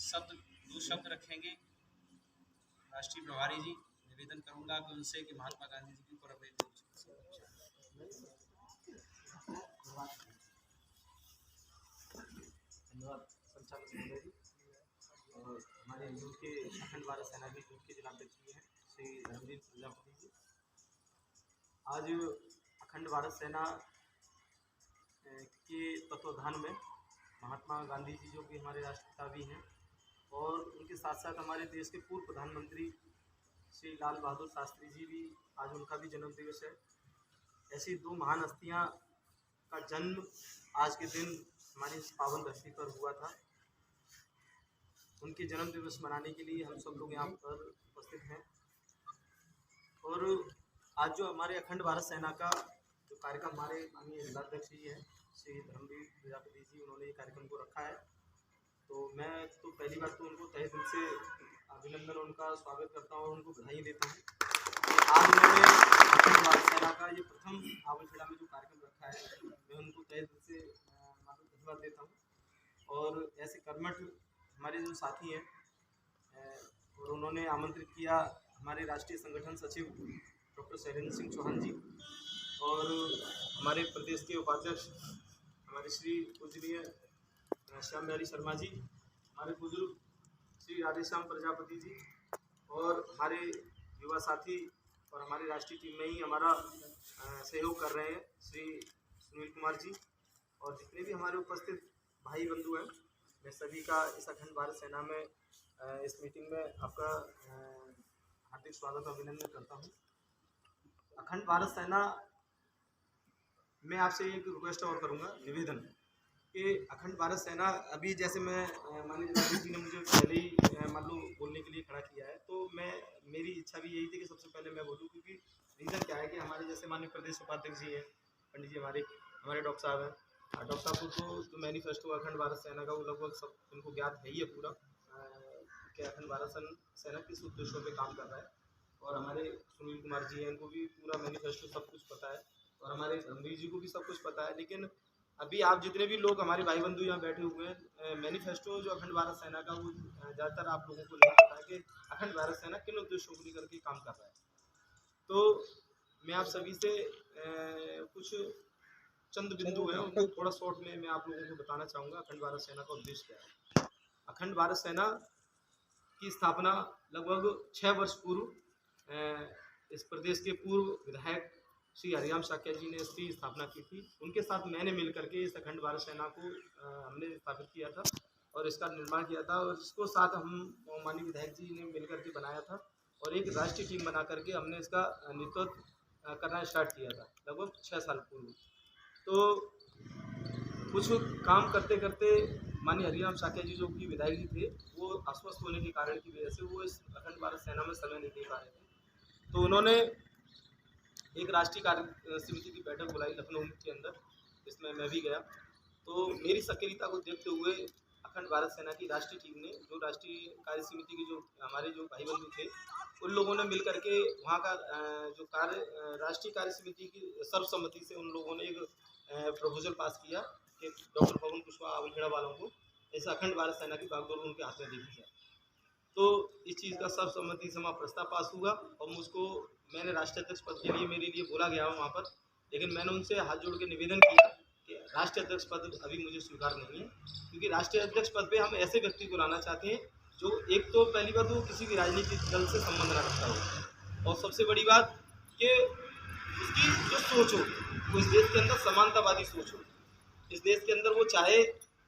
दो शब्द रखेंगे राष्ट्रीय प्रभारी जी। निवेदन करूंगा कि उनसे कि महात्मा गांधी जी के ऊपर अपने धन्यवाद संचालक महोदय जी। और हमारे यूथ के अखंड भारत सेना के यूथ के जिलाध्यक्ष भी हैं श्री धर्मवीर प्रजापति जी। आज अखंड भारत सेना के तत्वाधान में महात्मा गांधी जी जो कि हमारे राष्ट्रपिता भी हैं और उनके साथ साथ हमारे देश के पूर्व प्रधानमंत्री श्री लाल बहादुर शास्त्री जी भी आज उनका भी जन्म दिवस है। ऐसी दो महान हस्तियां का जन्म आज के दिन हमारी इस पावन धरती पर हुआ था। उनके जन्म दिवस मनाने के लिए हम सब लोग यहाँ पर उपस्थित हैं। और आज जो हमारे अखंड भारत सेना का जो कार्यक्रम हमारे माननीय जिलाध्यक्ष जी हैं श्री धर्मवीर प्रजापति जी, उन्होंने ये कार्यक्रम को रखा है। तो मैं तो पहली बार तो उनको तहे दिल से अभिनंदन, उनका स्वागत करता हूँ और उनको बधाई देता हूँ। आज उन्होंने अखंड भारत सेना का ये प्रथम आवलखेड़ा में जो कार्यक्रम रखा है, मैं उनको तहे दिल से धन्यवाद देता हूँ। और ऐसे कर्मठ हमारे जो साथी हैं और उन्होंने आमंत्रित किया हमारे राष्ट्रीय संगठन सचिव डॉक्टर शैलेंद्र सिंह चौहान जी और हमारे प्रदेश के उपाध्यक्ष हमारे श्री पूजनीय श्याम बिहारी शर्मा जी, हमारे बुजुर्ग श्री राधेश्याम प्रजापति जी और हमारे युवा साथी और हमारी राष्ट्रीय टीम में ही हमारा सहयोग कर रहे हैं श्री सुनील कुमार जी और जितने भी हमारे उपस्थित भाई बंधु हैं, मैं सभी का इस अखंड भारत सेना में इस मीटिंग में आपका हार्दिक स्वागत और अभिनंदन करता हूं। अखंड भारत सेना में आपसे एक रिक्वेस्ट और करूंगा, निवेदन कि अखंड भारत सेना अभी जैसे मैं माननीय जिलाध्यक्ष जी ने मुझे पहले ही मान लो बोलने के लिए खड़ा किया है, तो मेरी इच्छा भी यही थी कि सबसे पहले मैं बोलूँ, क्योंकि रीज़न क्या है कि हमारे जैसे माननीय प्रदेश उपाध्यक्ष जी हैं पंडित जी, हमारे डॉक्टर साहब हैं। डॉक्टर साहब को तो जो मैनिफेस्टो अखंड भारत सेना का वो लगभग सब उनको ज्ञात है ही है पूरा कि अखंड भारत सेना किस उद्देश्यों पे काम कर रहा है। और हमारे सुनील कुमार जी हैं, इनको भी पूरा मैनिफेस्टो सब कुछ पता है और हमारे धर्मवीर जी को भी सब कुछ पता है। लेकिन अभी आप जितने भी लोग हमारे भाई बंधु यहाँ बैठे हुए हैं, मैनिफेस्टो जो अखंड भारत सेना का वो ज़्यादातर आप लोगों को नहीं पता है कि अखंड भारत सेना किन उद्देश्यों को लेकर के काम कर रहा है। तो मैं आप सभी से कुछ चंद बिंदु हैं उनको थोड़ा शॉर्ट में मैं आप लोगों को बताना चाहूँगा अखंड भारत सेना का उद्देश्य क्या है। अखंड भारत सेना की स्थापना लगभग 6 वर्ष पूर्व इस प्रदेश के पूर्व विधायक श्री हरिराम शाक्य जी ने इसकी स्थापना की थी। उनके साथ मैंने मिल करके इस अखंड भारत सेना को हमने स्थापित किया था और इसका निर्माण किया था और इसको साथ हम माननीय विधायक जी ने मिल करके बनाया था और एक राष्ट्रीय टीम बना करके हमने इसका नेतृत्व करना स्टार्ट किया था लगभग 6 साल पूर्व। तो कुछ काम करते करते माननीय हरिराम शाक्य जी जो कि विधायक जी थे, वो अस्वस्थ होने के कारण की वजह से वो इस अखंड भारत सेना में समय नहीं दे पा रहे थे। तो उन्होंने एक राष्ट्रीय कार्य समिति की बैठक बुलाई लखनऊ के अंदर, जिसमें मैं भी गया। तो मेरी सक्रियता को देखते हुए अखंड भारत सेना की राष्ट्रीय टीम ने, जो राष्ट्रीय कार्य समिति के जो हमारे जो भाई बंधु थे, उन लोगों ने मिल करके वहाँ का जो राष्ट्रीय कार्य समिति की सर्वसम्मति से उन लोगों ने एक प्रपोजल पास किया कि डॉक्टर पवन कुशवाहा आवलखेड़ा वालों को ऐसा अखंड भारत सेना की बागडोर उनके हाथ में देखी जाए। तो इस चीज़ का सर्वसम्मति से प्रस्ताव पास हुआ और मुझको मैंने राष्ट्रीय अध्यक्ष पद के लिए मेरे लिए बोला गया वहाँ पर, लेकिन मैंने उनसे हाथ जोड़ के निवेदन किया कि राष्ट्रीय अध्यक्ष पद अभी मुझे स्वीकार नहीं है, क्योंकि राष्ट्रीय अध्यक्ष पद पे हम ऐसे व्यक्ति को लाना चाहते हैं जो एक तो पहली बात वो किसी भी राजनीतिक दल से संबंध न रखता हो और सबसे बड़ी बात कि उसकी जो सोच हो वो इस देश के अंदर समानतावादी सोच हो, इस देश के अंदर वो चाहे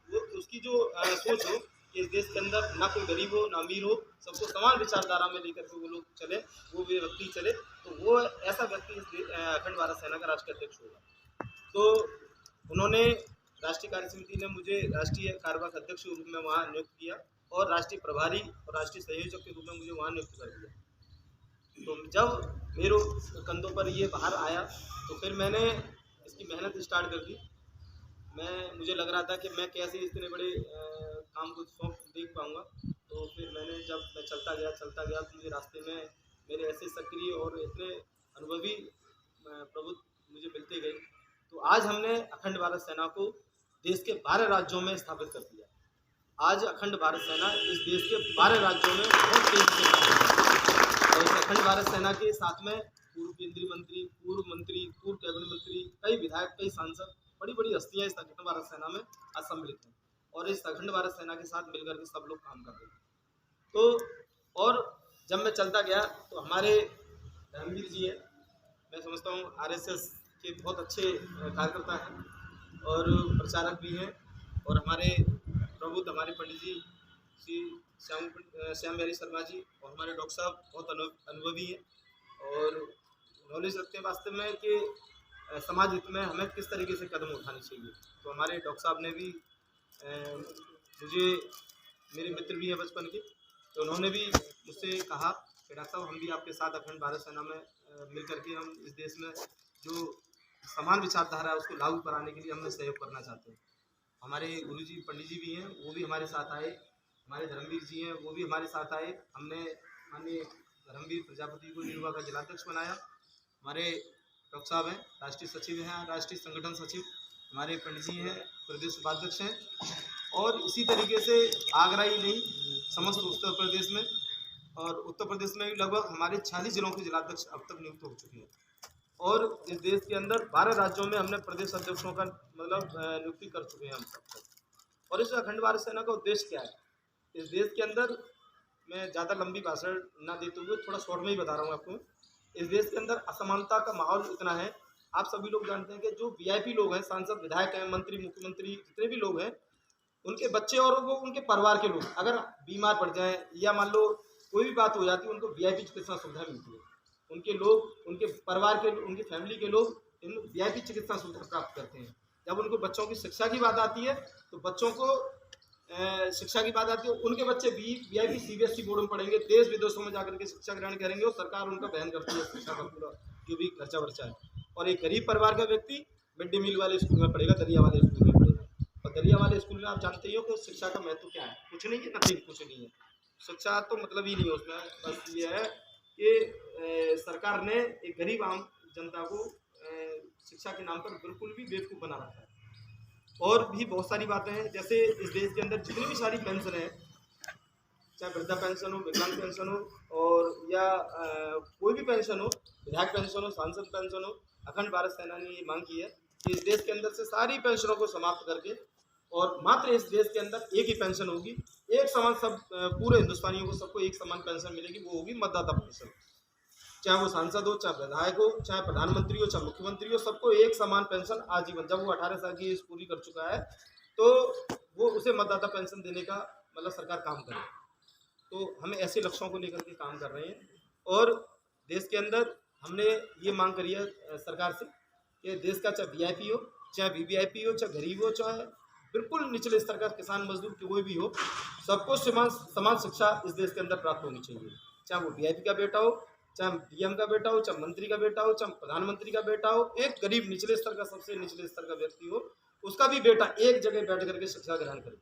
वो उसकी जो सोच हो कि इस देश के अंदर ना कोई गरीब हो ना अमीर हो, सबको समान विचारधारा में लेकर के वो लोग चले, वो व्यक्ति चले, तो वो ऐसा व्यक्ति अखंड भारत सेना का राष्ट्रीय अध्यक्ष होगा। तो उन्होंने राष्ट्रीय कार्य समिति ने मुझे राष्ट्रीय कार्यवाहक अध्यक्ष के रूप में वहाँ नियुक्त किया और राष्ट्रीय प्रभारी और राष्ट्रीय संयोजक के रूप में मुझे वहाँ नियुक्त कर दिया। तो जब मेरे कंधों पर ये बाहर आया तो फिर मैंने इसकी मेहनत स्टार्ट कर दी। मुझे लग रहा था कि मैं कैसे इतने बड़े काम को सौंप देख पाऊँगा। तो फिर जब मैं चलता गया तो मुझे रास्ते में मेरे ऐसे सक्रिय और इतने अनुभवी प्रभु मुझे मिलते गए। तो आज हमने अखंड भारत सेना को देश के 12 राज्यों में स्थापित कर दिया। आज अखंड भारत सेना इस देश के 12 राज्यों में बहुत तेजी से काम कर रही है। और इस अखंड भारत सेना के साथ में पूर्व केंद्रीय मंत्री, पूर्व मंत्री, पूर्व कैबिनेट मंत्री, कई विधायक, कई सांसद, बड़ी बड़ी हस्तियां इस अखंड भारत सेना में आज सम्मिलित हैं और इस अखंड भारत सेना के साथ मिलकर के सब लोग काम कर रहे हैं। तो और जब मैं चलता गया तो हमारे धर्मवीर जी है, मैं समझता हूँ RSS के बहुत अच्छे कार्यकर्ता हैं और प्रचारक भी हैं, और हमारे प्रबुद्ध हमारे पंडित जी श्री श्याम बिहारी शर्मा जी और हमारे डॉक्टर साहब बहुत अनुभवी हैं और नॉलेज रखते हैं वास्तव में कि समाज हित में हमें किस तरीके से कदम उठाने चाहिए। तो हमारे डॉक्टर साहब ने भी मुझे, मेरे मित्र भी हैं बचपन के, तो उन्होंने भी मुझसे कहा कि डॉक्टर साहब हम भी आपके साथ अखंड भारत सेना में मिल करके हम इस देश में जो समान विचारधारा है उसको लागू कराने के लिए हमने सहयोग करना चाहते हैं। हमारे गुरु जी पंडित जी भी हैं, वो भी हमारे साथ आए, हमारे धर्मवीर जी हैं वो भी हमारे साथ आए। हमने माननीय धर्मवीर प्रजापति को निरुआ का जिलाध्यक्ष बनाया। हमारे डॉक्टर साहब हैं, राष्ट्रीय सचिव हैं, राष्ट्रीय संगठन सचिव, हमारे पंडित जी हैं, प्रदेश उपाध्यक्ष हैं, और इसी तरीके से आगरा ही नहीं समस्त उत्तर प्रदेश में, और उत्तर प्रदेश में भी लगभग हमारे 46 जिलों के जिलाध्यक्ष अब तक नियुक्त हो चुके हैं। और इस देश के अंदर 12 राज्यों में हमने प्रदेश अध्यक्षों का मतलब नियुक्ति कर चुके हैं हम सब तक। और इस अखंड भारत सेना का उद्देश्य क्या है इस देश के अंदर, मैं ज़्यादा लंबी भाषण ना देते हुए थोड़ा शॉर्ट में ही बता रहा हूँ आपको। इस देश के अंदर असमानता का माहौल इतना है, आप सभी लोग जानते हैं कि जो VIP लोग हैं, सांसद, विधायक हैं, मंत्री, मुख्यमंत्री, जितने भी लोग हैं, उनके बच्चे और वो उनके परिवार के लोग अगर बीमार पड़ जाएं या मान लो कोई भी बात हो जाती है, उनको VIP चिकित्सा सुविधा मिलती है। उनके लोग, उनके परिवार के, उनकी फैमिली के लोग इन VIP चिकित्सा सुविधा प्राप्त करते हैं। जब उनको बच्चों की शिक्षा की बात आती है तो बच्चों को शिक्षा की बात आती है, उनके बच्चे भी VIP CBSE बोर्ड में पढ़ेंगे, देश विदेशों में जाकर के शिक्षा ग्रहण करेंगे और सरकार उनका वहन करती है शिक्षा का पूरा जो भी खर्चा वर्चा है। और एक गरीब परिवार का व्यक्ति मिड डे मील वाले स्कूल में पढ़ेगा, दरिया वाले स्कूल में पढ़ेगा। और दरिया वाले स्कूल में आप जानते ही हो कि शिक्षा का महत्व क्या है, कुछ नहीं है, नथिंग, कुछ नहीं है। शिक्षा तो मतलब ही नहीं है उसमें, बस ये है कि सरकार ने एक गरीब आम जनता को शिक्षा के नाम पर बिल्कुल भी बेवकूफ़ बना रखा है। और भी बहुत सारी बातें हैं, जैसे इस देश के अंदर जितनी भी सारी पेंशन है, चाहे वृद्धा पेंशन हो, विकलांग पेंशन हो, और या कोई भी पेंशन हो, विधायक पेंशन हो, सांसद पेंशन हो, अखंड भारत सेना ने ये मांग की है कि इस देश के अंदर से सारी पेंशनों को समाप्त करके और मात्र इस देश के अंदर एक ही पेंशन होगी, एक समान, सब पूरे हिंदुस्तानियों को सबको एक समान पेंशन मिलेगी, वो होगी मतदाता पेंशन। चाहे वो सांसद हो, चाहे विधायक हो, चाहे प्रधानमंत्री हो, चाहे मुख्यमंत्री हो, सबको एक समान पेंशन आजीवन। जब वो 18 साल की एज पूरी कर चुका है तो वो उसे मतदाता पेंशन देने का मतलब सरकार काम करे। तो हम ऐसे लक्ष्यों को लेकर के काम कर रहे हैं और देश के अंदर हमने ये मांग करी है सरकार से कि देश का चाहे VIP हो, चाहे VVIP हो, चाहे गरीब हो, चाहे बिल्कुल निचले स्तर का किसान मजदूर कोई भी हो, सबको समान शिक्षा इस देश के अंदर प्राप्त होनी चाहिए। चाहे वो VIP का बेटा हो, चाहे DM का बेटा हो, चाहे मंत्री का बेटा हो, चाहे प्रधानमंत्री का बेटा हो, एक गरीब निचले स्तर का, सबसे निचले स्तर का व्यक्ति हो, उसका भी बेटा एक जगह बैठ करके शिक्षा ग्रहण करे।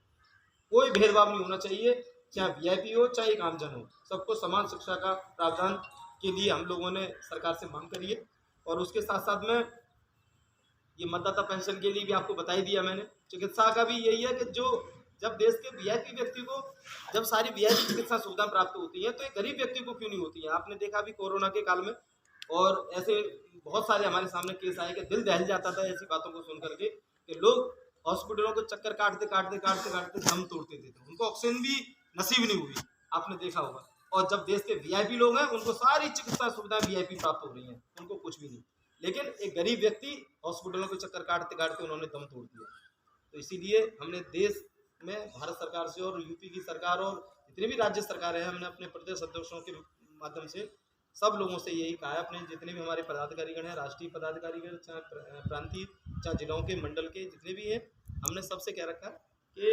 कोई भेदभाव नहीं होना चाहिए, चाहे VIP हो, चाहे एक आमजन हो, सबको समान शिक्षा का प्रावधान के लिए हम लोगों ने सरकार से मांग करी है। और उसके साथ साथ में ये मतदाता पेंशन के लिए भी आपको बता ही दिया मैंने। चिकित्सा का भी यही है कि जो जब देश के VIP व्यक्ति को जब सारी VIP चिकित्सा सुविधा प्राप्त होती है तो एक गरीब व्यक्ति को क्यों नहीं होती है। आपने देखा भी कोरोना के काल में, और ऐसे बहुत सारे हमारे सामने केस आए कि दिल दहल जाता था ऐसी बातों को सुन करके कि लोग हॉस्पिटलों को चक्कर काटते काटते काटते काटते दम तोड़ते थे, उनको ऑक्सीजन भी नसीब नहीं हुई, आपने देखा होगा। और जब देश के VIP लोग हैं उनको सारी चिकित्सा सुविधाएं VIP प्राप्त हो रही हैं, उनको कुछ भी नहीं। लेकिन एक गरीब व्यक्ति हॉस्पिटलों के चक्कर काटते काटते उन्होंने दम तोड़ दिया। तो इसीलिए हमने देश में भारत सरकार से और UP की सरकार और जितनी भी राज्य सरकारें हैं, हमने अपने प्रदेश अध्यक्षों के माध्यम से सब लोगों से यही कहा है, अपने जितने भी हमारे पदाधिकारीगण हैं, राष्ट्रीय पदाधिकारीगण, चाहे प्रांतीय, चाहे जिलों के, मंडल के जितने भी हैं, हमने सबसे कह रखा कि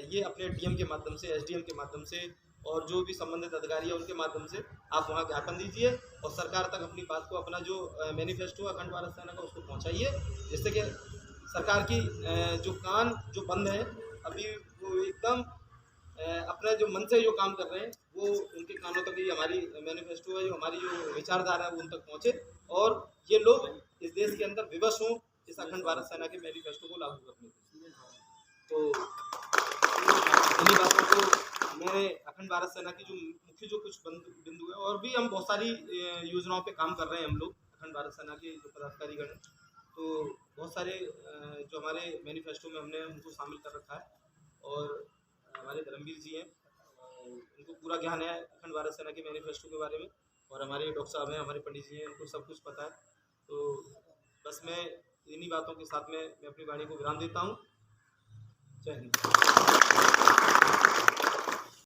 ये अपने DM के माध्यम से, SDM के माध्यम से और जो भी संबंधित अधिकारी है उनके माध्यम से आप वहाँ ज्ञापन दीजिए और सरकार तक अपनी बात को, अपना जो मैनिफेस्टो अखंड भारत सेना का उसको पहुँचाइए, जिससे कि सरकार की जो कान जो बंद है अभी वो एकदम अपने जो मन से जो काम कर रहे हैं वो उनके कानों तक ही हमारी मैनिफेस्टो है, जो हमारी जो विचारधारा है वो उन तक पहुँचे और ये लोग इस देश के अंदर विवश हों इस अखंड भारत सेना के मैनिफेस्टो को लागू करने के। तो इन्हीं बातों को मैं अखंड भारत सेना की जो मुख्य जो कुछ बिंदु है, और भी हम बहुत सारी योजनाओं पे काम कर रहे हैं हम लोग अखंड भारत सेना के जो पदाधिकारीगण हैं, तो बहुत सारे जो हमारे मैनिफेस्टो में हमने उनको शामिल कर रखा है। और हमारे धर्मवीर जी हैं, उनको पूरा ज्ञान है अखंड भारत सेना के मैनिफेस्टो के बारे में, और हमारे डॉक्टर साहब हैं, हमारे पंडित जी हैं, उनको सब कुछ पता है। तो बस मैं इन्हीं बातों के साथ में मैं अपनी वाणी को विराम देता हूँ। जय हिंद।